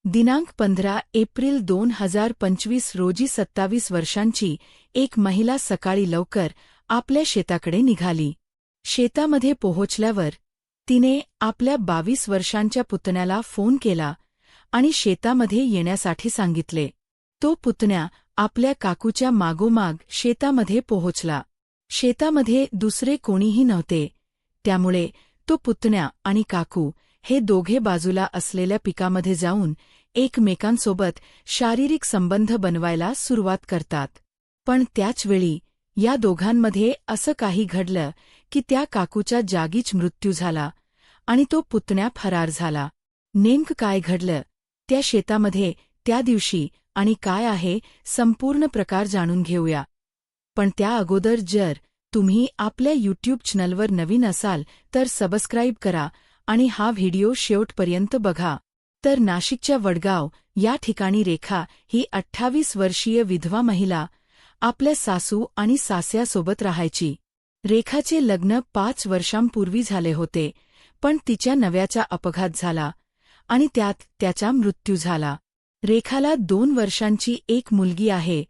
दिनांक 15 एप्रिल 2025 रोजी 27 वर्षांची एक महिला सकाळी लवकर आपल्या शेताकडे निघाली. शेतामध्ये पोहोचल्यावर तिने आपल्या 22 वर्षांच्या पुतण्याला फोन केला आणि शेतामध्ये येण्यासाठी सांगितले. तो पुतण्या आपल्या काकूच्या मागोमाग शेतामध्ये पोहोचला. शेतामध्ये दुसरे कोणीही नव्हते, त्यामुळे तो पुतण्या आणि काकू हे दोघे बाजूला असलेल्या पिकामध्ये जाऊन एकमेकांसोबत शारीरिक संबंध बनवायला सुरुवात करतात. पण त्याचवेळी या दोघांमध्ये असं काही घडलं की त्या काकूच्या जागीच मृत्यू झाला आणि तो पुतण्या फरार झाला. नेमकं काय घडलं त्या शेतामध्ये त्या दिवशी आणि काय आहे संपूर्ण प्रकार जाणून घेऊया. पण त्या अगोदर जर तुम्ही आपल्या यूट्यूब चॅनलवर नवीन असाल तर सबस्क्राईब करा आणि हा व्हिडिओ शेवटपर्यंत बघा. तर नाशिकच्या वडगाव या ठिकाणी रेखा ही 28 वर्षीय विधवा महिला आपल्या सासू आणि सासऱ्यासोबत राहायची. रेखाचे लग्न 5 वर्षांपूर्वी झाले होते, पण तिच्या नव्याचा अपघात झाला आणि त्यात त्याचा मृत्यू झाला. रेखाला 2 वर्षांची एक मुलगी आहे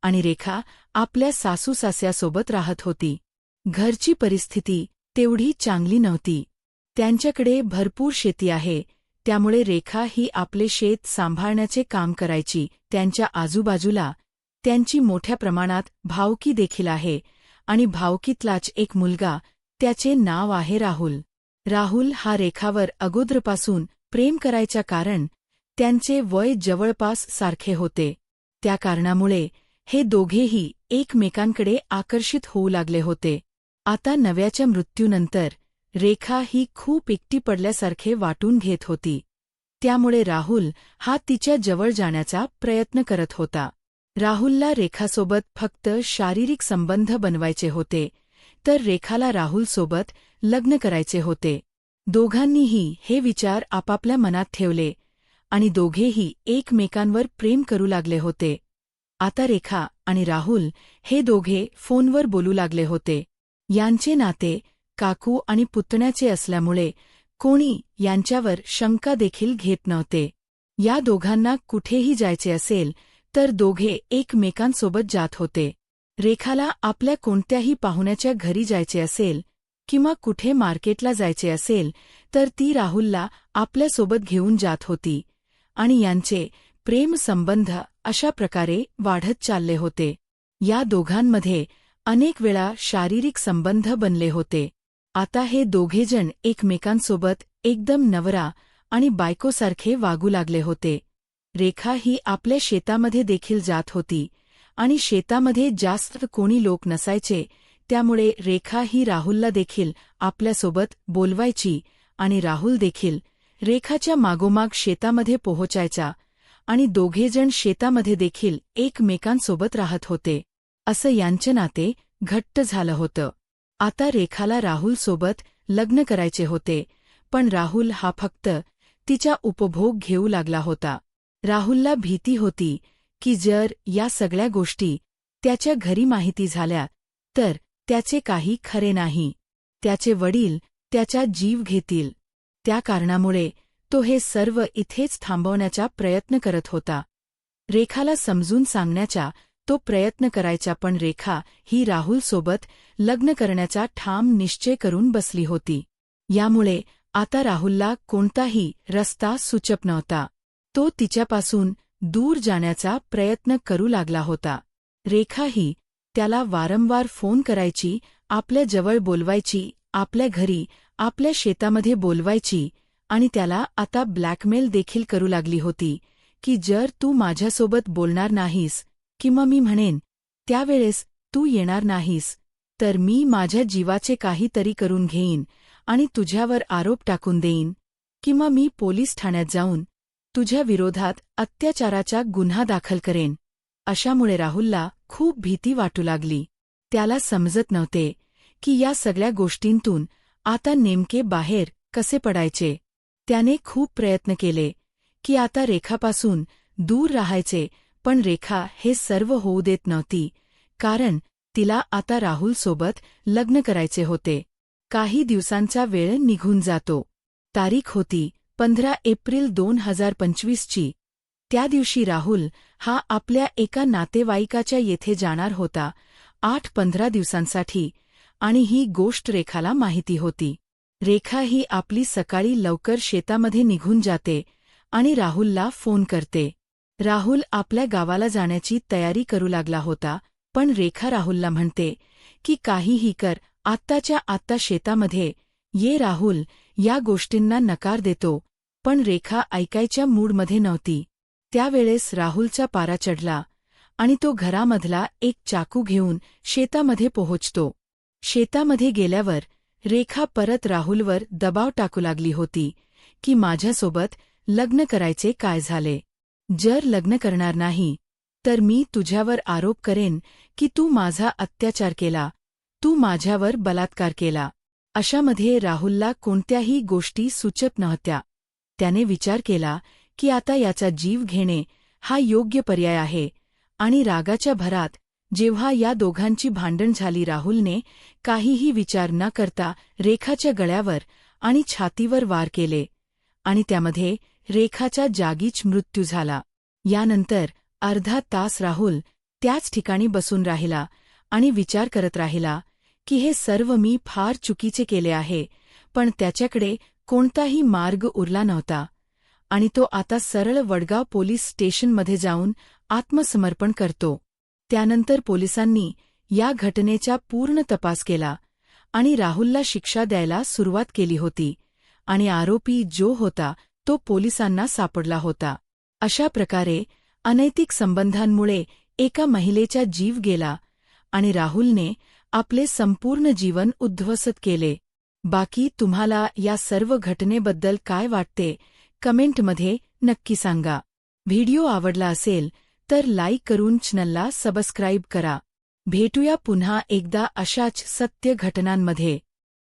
आणि रेखा आपल्या सासू-सासऱ्यासोबत राहत होती. घरची परिस्थिती तेवढी चांगली नव्हती. त्यांच्याकडे भरपूर शेती आहे, त्यामुळे रेखा ही आपले शेत सांभाळण्याचे काम करायची. त्यांच्या आजूबाजूला त्यांची मोठ्या प्रमाणात भावकी देखील आहे आणि भावकीतलाच एक मुलगा, त्याचे नाव आहे राहुल. राहुल हा रेखावर अगोदरपासून प्रेम करायच्या कारण त्यांचे वय जवळपास सारखे होते. त्या कारणामुळे हे दोघेही एकमेकांकडे आकर्षित होऊ लागले होते. आता नव्याच्या मृत्यूनंतर रेखा ही खूप एकटी पडल्यासारखे वाटून घेत होती. त्यामुळे राहुल हा तिच्या जवळ जाण्याचा प्रयत्न करत होता. राहुलला रेखासोबत फक्त शारीरिक संबंध बनवायचे होते, तर रेखाला राहुलसोबत लग्न करायचे होते. दोघांनीही हे विचार आपापल्या मनात ठेवले आणि दोघेही एकमेकांवर प्रेम करू लागले होते. आता रेखा आणि राहुल हे दोघे फोनवर बोलू लागले होते. यांचे नाते काकू आणि पुतण्याचे असल्यामुळे कोणी यांच्यावर शंका देखील घेत नव्हते. या दोघांना कुठेही जायचे असेल तर दोघे एकमेकांसोबत जात होते. रेखाला आपल्या कोणत्याही पाहुण्याच्या घरी जायचे असेल किंवा कुठे मार्केटला जायचे असेल तर ती राहुलला आपल्यासोबत घेऊन जात होती आणि यांचे प्रेमसंबंध अशा प्रकारे वाढत चालले होते. या दोघांमध्ये अनेक वेळा शारीरिक संबंध बनले होते. आता हे दोघेजण एकमेकांसोबत एकदम नवरा आणि बायकोसारखे वागू लागले होते. रेखा ही आपल्या शेतामध्ये देखील जात होती आणि शेतामध्ये जास्त कोणी लोक नसायचे, त्यामुळे रेखा ही राहुलला देखील आपल्यासोबत बोलवायची आणि राहुल देखील रेखाच्या मागोमाग शेतामध्ये पोहोचायचा आणि दोघेजण शेतामध्ये देखील एकमेकांसोबत राहत होते. असं यांचे नाते घट्ट झालं होतं. आता रेखाला राहुलसोबत लग्न करायचे होते, पण राहुल हा फक्त तिचा उपभोग घेऊ लागला होता. राहुलला भीती होती की जर या सगळ्या गोष्टी त्याच्या घरी माहिती झाल्या तर त्याचे काही खरे नाही. त्याचे वडील त्याचा जीव घेतील. त्या कारणामुळे तो हे सर्व इथेच थांबवण्याचा प्रयत्न करत होता. रेखाला समजून सांगण्याचा तो प्रयत्न करायचा, पण रेखा ही राहुलसोबत लग्न करण्याचा ठाम निश्चय करून बसली होती. यामुळे आता राहुलला कोणताही रस्ता सुचत नव्हता. तो तिच्यापासून दूर जाण्याचा प्रयत्न करू लागला होता. रेखाही त्याला वारंवार फोन करायची, आपल्या जवळ बोलवायची, आपल्या घरी आपल्या शेतामध्ये बोलवायची आणि त्याला आता ब्लॅकमेल देखील करू लागली होती की जर तू माझ्यासोबत बोलणार नाहीस किंवा मी म्हणेन त्यावेळेस तू येणार नाहीस तर मी माझ्या जीवाचे काहीतरी करून घेईन आणि तुझ्यावर आरोप टाकून देईन किंवा मी पोलीस ठाण्यात जाऊन तुझ्या विरोधात अत्याचाराचा गुन्हा दाखल करेन. अशामुळे राहुलला खूप भीती वाटू लागली. त्याला समजत नव्हते की या सगळ्या गोष्टींतून आता नेमके बाहेर कसे पडायचे. त्याने खूप प्रयत्न केले की आता रेखापासून दूर राहायचे, पण रेखा हे सर्व होऊ देत नव्हती, कारण तिला आता राहुलसोबत लग्न करायचे होते. काही दिवसांचा वेळ निघून जातो. तारीख होती 15 एप्रिल 2025ची. त्या दिवशी राहुल हा आपल्या एका नातेवाईकाच्या येथे जाणार होता 8-15 दिवसांसाठी, आणि ही गोष्ट रेखाला माहिती होती. रेखा ही आपली सकाळी लवकर शेतामध्ये निघून जाते आणि राहुलला फोन करते. राहुल आपल्या गावाला जाण्याची तयारी करू लागला होता, पण रेखा राहुलला म्हणते की काहीही कर, आत्ताच्या आत्ता शेतामध्ये ये. राहुल या गोष्टींना नकार देतो, पण रेखा ऐकायच्या मूडमध्ये नव्हती. त्यावेळेस राहुलचा पारा चढला आणि तो घरामधला एक चाकू घेऊन शेतामध्ये पोहोचतो. शेतामध्ये गेल्यावर रेखा परत राहुलवर दबाव टाकू लागली होती की माझ्यासोबत लग्न करायचे काय झाले? जर लग्न करणार नाही तर मी तुझ्यावर आरोप करेन की तू माझा अत्याचार केला, तू माझ्यावर बलात्कार केला. अशामध्ये राहुलला कोणत्याही गोष्टी सुचत नव्हत्या. त्याने विचार केला की आता याचा जीव घेणे हा योग्य पर्याय आहे, आणि रागाच्या भरात जेव्हा या दोघांची भांडण झाली, राहुलने काहीही विचार न करता रेखाच्या गळ्यावर आणि छातीवर वार केले, आणि त्यामध्ये रेखाचा जागीच मृत्यू झाला. यानंतर अर्धा तास राहुल त्याच ठिकाणी बसून राहिला आणि विचार करत राहिला की हे सर्व मी फार चुकीचे केले आहे, पण त्याच्याकडे कोणताही मार्ग उरला नव्हता, आणि तो आता सरळ वडगाव पोलीस स्टेशनमध्ये जाऊन आत्मसमर्पण करतो. त्यानंतर पोलिसांनी या घटनेचा पूर्ण तपास केला आणि राहुलला शिक्षा द्यायला सुरुवात केली होती, आणि आरोपी जो होता तो पोलिसांना सापडला होता. अशा प्रकारे अनैतिक संबंधांमुळे एका महिलेचा जीव गेला आणि राहुलने आपले संपूर्ण जीवन उद्ध्वस्त केले. बाकी तुम्हाला या सर्व घटनेबद्दल काय वाटते कमेंटमध्ये नक्की सांगा. व्हिडिओ आवडला असेल तर लाईक करून चॅनलला सबस्क्राईब करा. भेटूया पुन्हा एकदा अशाच सत्य घटनांमध्ये.